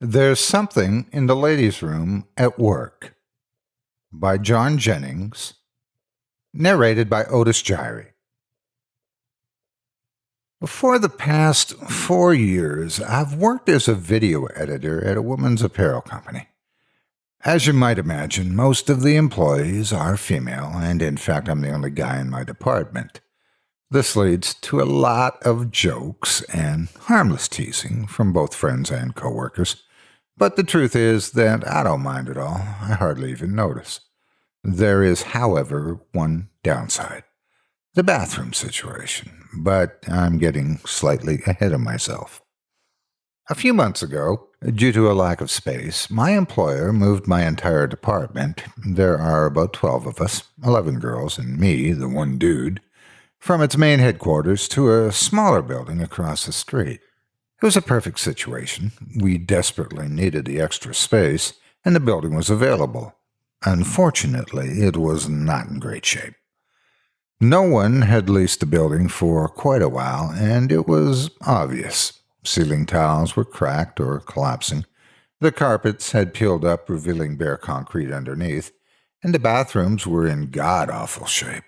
There's Something in the Ladies' Room at Work by John Jennings, narrated by Otis Jiry. For the past 4 years, I've worked as a video editor at a women's apparel company. As you might imagine, most of the employees are female, and in fact, I'm the only guy in my department. This leads to a lot of jokes and harmless teasing from both friends and coworkers. But the truth is that I don't mind at all. I hardly even notice. There is, however, one downside. The bathroom situation, but I'm getting slightly ahead of myself. A few months ago, due to a lack of space, my employer moved my entire department. There are about 12 of us, 11 girls and me, the one dude, from its main headquarters to a smaller building across the street. It was a perfect situation. We desperately needed the extra space, and the building was available. Unfortunately, it was not in great shape. No one had leased the building for quite a while, and it was obvious. Ceiling tiles were cracked or collapsing. The carpets had peeled up, revealing bare concrete underneath, and the bathrooms were in god-awful shape.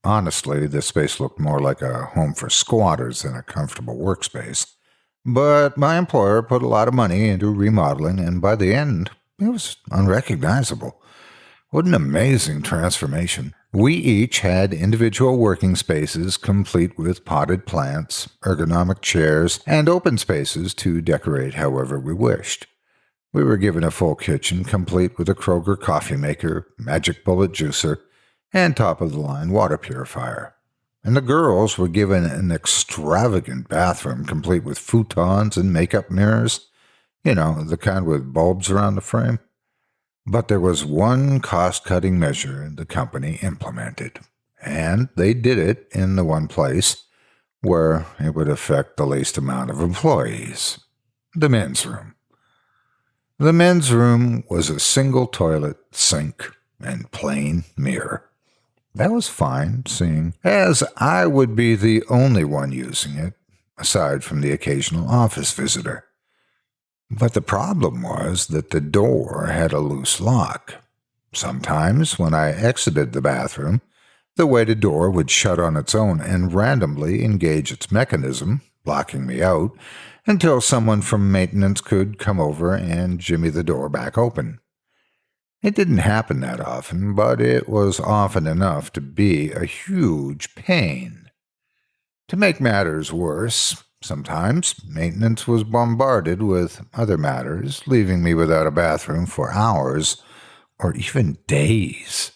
Honestly, the space looked more like a home for squatters than a comfortable workspace. But my employer put a lot of money into remodeling, and by the end, it was unrecognizable. What an amazing transformation. We each had individual working spaces complete with potted plants, ergonomic chairs, and open spaces to decorate however we wished. We were given a full kitchen complete with a Kroger coffee maker, magic bullet juicer, and top-of-the-line water purifier. And the girls were given an extravagant bathroom complete with futons and makeup mirrors. You know, the kind with bulbs around the frame. But there was one cost-cutting measure the company implemented, and they did it in the one place where it would affect the least amount of employees: the men's room. The men's room was a single toilet, sink, and plain mirror. That was fine, seeing as I would be the only one using it, aside from the occasional office visitor. But the problem was that the door had a loose lock. Sometimes, when I exited the bathroom, the weighted door would shut on its own and randomly engage its mechanism, blocking me out, until someone from maintenance could come over and jimmy the door back open. It didn't happen that often, but it was often enough to be a huge pain. To make matters worse, sometimes maintenance was bombarded with other matters, leaving me without a bathroom for hours or even days.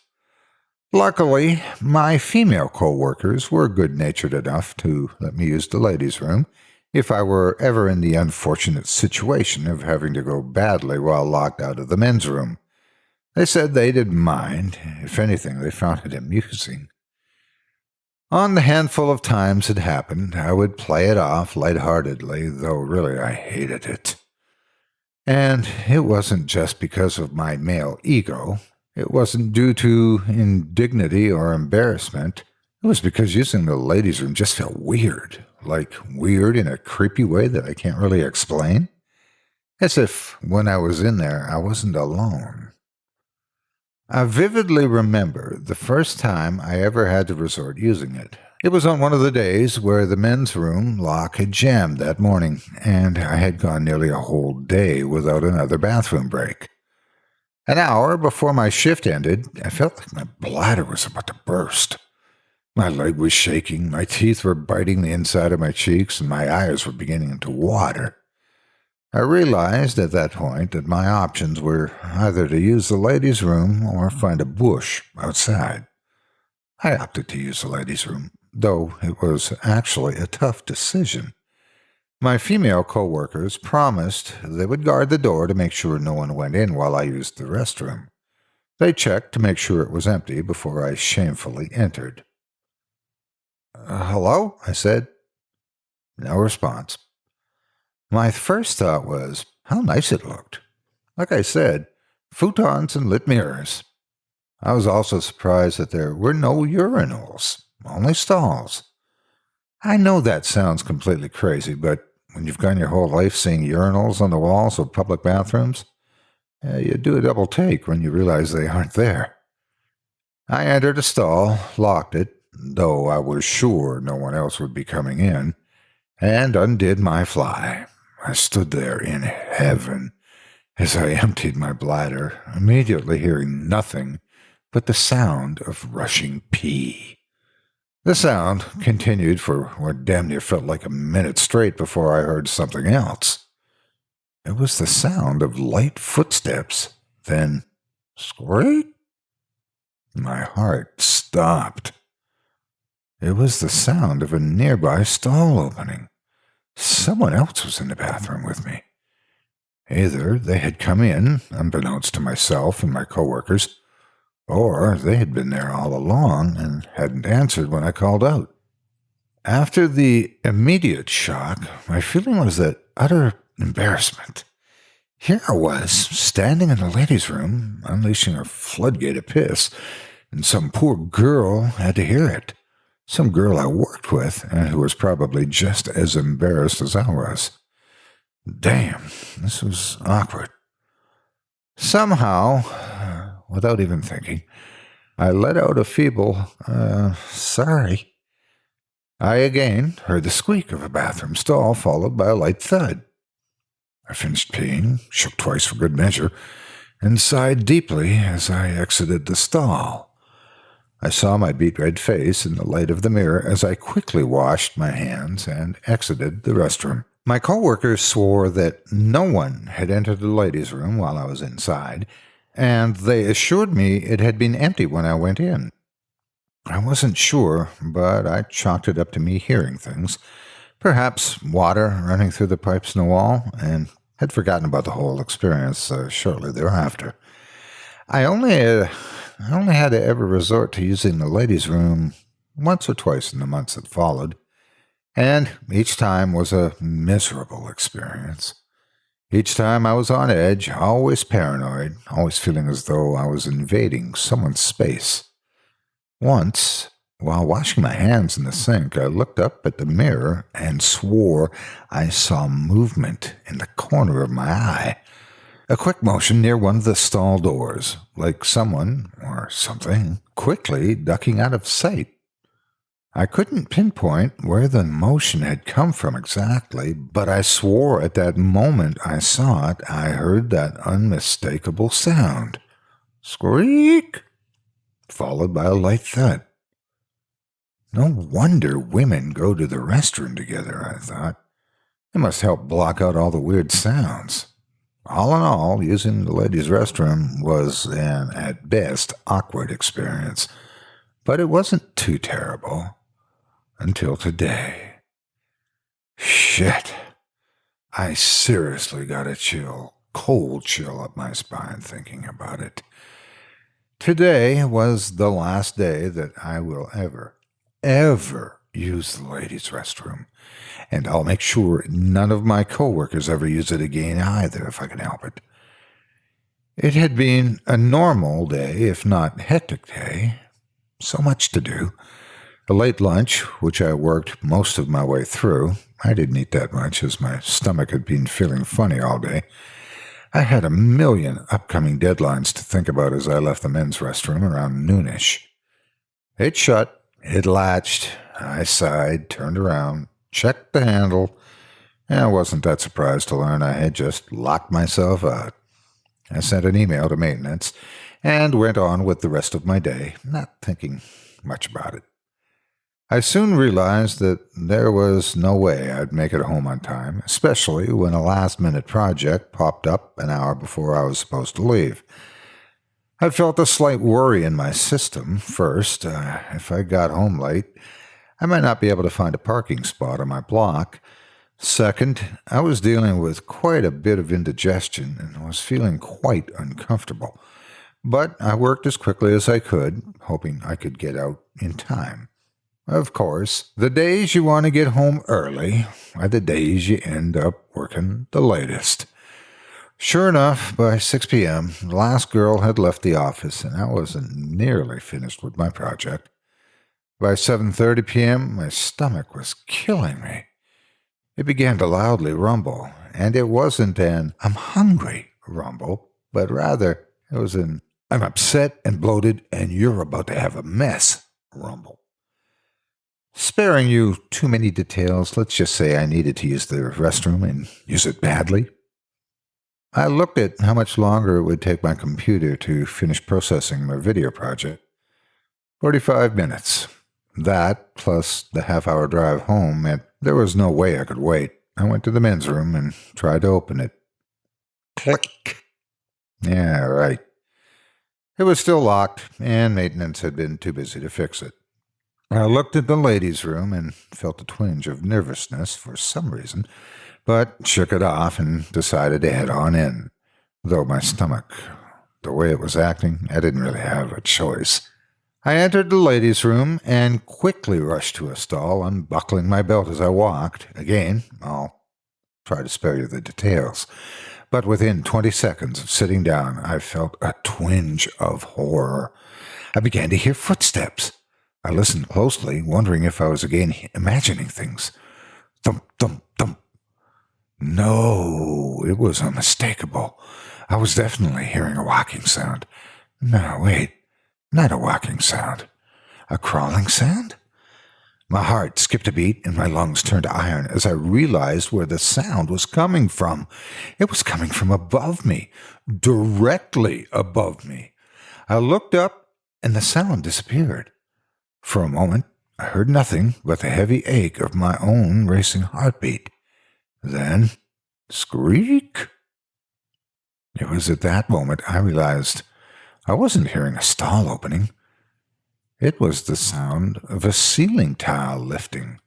Luckily, my female co-workers were good-natured enough to let me use the ladies' room if I were ever in the unfortunate situation of having to go badly while locked out of the men's room. They said they didn't mind. If anything, they found it amusing. On the handful of times it happened, I would play it off lightheartedly, though really I hated it. And it wasn't just because of my male ego. It wasn't due to indignity or embarrassment. It was because using the ladies' room just felt weird, like weird in a creepy way that I can't really explain. As if when I was in there, I wasn't alone. I vividly remember the first time I ever had to resort using it. It was on one of the days where the men's room lock had jammed that morning, and I had gone nearly a whole day without another bathroom break. An hour before my shift ended, I felt like my bladder was about to burst. My leg was shaking, my teeth were biting the inside of my cheeks, and my eyes were beginning to water. I realized at that point that my options were either to use the ladies' room or find a bush outside. I opted to use the ladies' room, though it was actually a tough decision. My female co-workers promised they would guard the door to make sure no one went in while I used the restroom. They checked to make sure it was empty before I shamefully entered. "Hello?" I said. No response. My first thought was how nice it looked. Like I said, futons and lit mirrors. I was also surprised that there were no urinals, only stalls. I know that sounds completely crazy, but when you've gone your whole life seeing urinals on the walls of public bathrooms, you do a double take when you realize they aren't there. I entered a stall, locked it, though I was sure no one else would be coming in, and undid my fly. I stood there in heaven as I emptied my bladder, immediately hearing nothing but the sound of rushing pee. The sound continued for what damn near felt like a minute straight before I heard something else. It was the sound of light footsteps, then squeak. My heart stopped. It was the sound of a nearby stall opening. Someone else was in the bathroom with me. Either they had come in, unbeknownst to myself and my coworkers, or they had been there all along and hadn't answered when I called out. After the immediate shock, my feeling was that utter embarrassment. Here I was, standing in the ladies' room, unleashing a floodgate of piss, and some poor girl had to hear it. Some girl I worked with, and who was probably just as embarrassed as I was. Damn, this was awkward. Somehow, without even thinking, I let out a feeble, sorry. I again heard the squeak of a bathroom stall, followed by a light thud. I finished peeing, shook twice for good measure, and sighed deeply as I exited the stall. I saw my beet-red face in the light of the mirror as I quickly washed my hands and exited the restroom. My coworkers swore that no one had entered the ladies' room while I was inside, and they assured me it had been empty when I went in. I wasn't sure, but I chalked it up to me hearing things. Perhaps water running through the pipes in the wall, and had forgotten about the whole experience shortly thereafter. I only had to ever resort to using the ladies' room once or twice in the months that followed, and each time was a miserable experience. Each time I was on edge, always paranoid, always feeling as though I was invading someone's space. Once, while washing my hands in the sink, I looked up at the mirror and swore I saw movement in the corner of my eye. A quick motion near one of the stall doors, like someone, or something, quickly ducking out of sight. I couldn't pinpoint where the motion had come from exactly, but I swore at that moment I saw it, I heard that unmistakable sound. Squeak! Followed by a light thud. No wonder women go to the restroom together, I thought. It must help block out all the weird sounds. All in all, using the ladies' restroom was an, at best, awkward experience. But it wasn't too terrible. Until today. Shit. I seriously got a chill, cold chill up my spine thinking about it. Today was the last day that I will ever use the ladies' restroom. And I'll make sure none of my coworkers ever use it again either, if I can help it. It had been a normal day, if not hectic day. So much to do. A late lunch, which I worked most of my way through. I didn't eat that much, as my stomach had been feeling funny all day. I had a million upcoming deadlines to think about as I left the men's restroom around noonish. It shut, it latched, I sighed, turned around, checked the handle, and I wasn't that surprised to learn I had just locked myself out. I sent an email to maintenance and went on with the rest of my day, not thinking much about it. I soon realized that there was no way I'd make it home on time, especially when a last-minute project popped up an hour before I was supposed to leave. I felt a slight worry in my system. First, if I got home late, I might not be able to find a parking spot on my block. Second, I was dealing with quite a bit of indigestion and was feeling quite uncomfortable. But I worked as quickly as I could, hoping I could get out in time. Of course, the days you want to get home early are the days you end up working the latest. Sure enough, by 6 p.m., the last girl had left the office, and I wasn't nearly finished with my project. By 7:30 p.m., my stomach was killing me. It began to loudly rumble, and it wasn't an "I'm hungry" rumble, but rather it was an "I'm upset and bloated and you're about to have a mess" rumble. Sparing you too many details, let's just say I needed to use the restroom and use it badly. I looked at how much longer it would take my computer to finish processing my video project. 45 minutes. That, plus the half-hour drive home, meant there was no way I could wait. I went to the men's room and tried to open it. Click. Yeah, right. It was still locked, and maintenance had been too busy to fix it. I looked at the ladies' room and felt a twinge of nervousness for some reason, but shook it off and decided to head on in. Though my stomach, the way it was acting, I didn't really have a choice. I entered the ladies' room and quickly rushed to a stall, unbuckling my belt as I walked. Again, I'll try to spare you the details. But within 20 seconds of sitting down, I felt a twinge of horror. I began to hear footsteps. I listened closely, wondering if I was again imagining things. Thump, thump, thump. No, it was unmistakable. I was definitely hearing a walking sound. No, wait, not a walking sound. A crawling sound? My heart skipped a beat and my lungs turned to iron as I realized where the sound was coming from. It was coming from above me, directly above me. I looked up and the sound disappeared. For a moment, I heard nothing but the heavy ache of my own racing heartbeat. Then, squeak! It was at that moment I realized I wasn't hearing a stall opening. It was the sound of a ceiling tile lifting.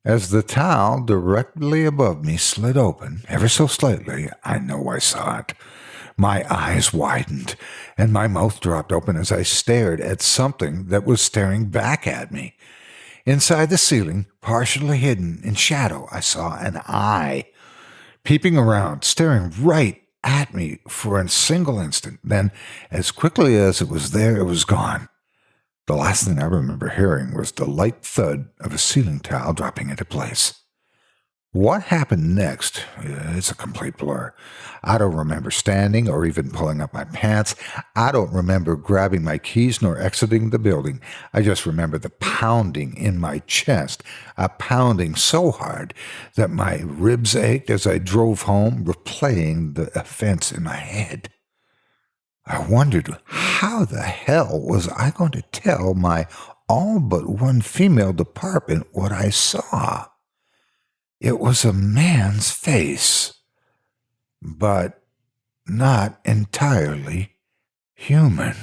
As the tile directly above me slid open, ever so slightly, I know I saw it. My eyes widened, and my mouth dropped open as I stared at something that was staring back at me. Inside the ceiling, partially hidden in shadow, I saw an eye, peeping around, staring right at me for a single instant. Then, as quickly as it was there, it was gone. The last thing I remember hearing was the light thud of a ceiling tile dropping into place. What happened next is a complete blur. I don't remember standing or even pulling up my pants. I don't remember grabbing my keys nor exiting the building. I just remember the pounding in my chest, a pounding so hard that my ribs ached as I drove home, replaying the offense in my head. I wondered how the hell was I going to tell my all but one female department what I saw. It was a man's face, but not entirely human.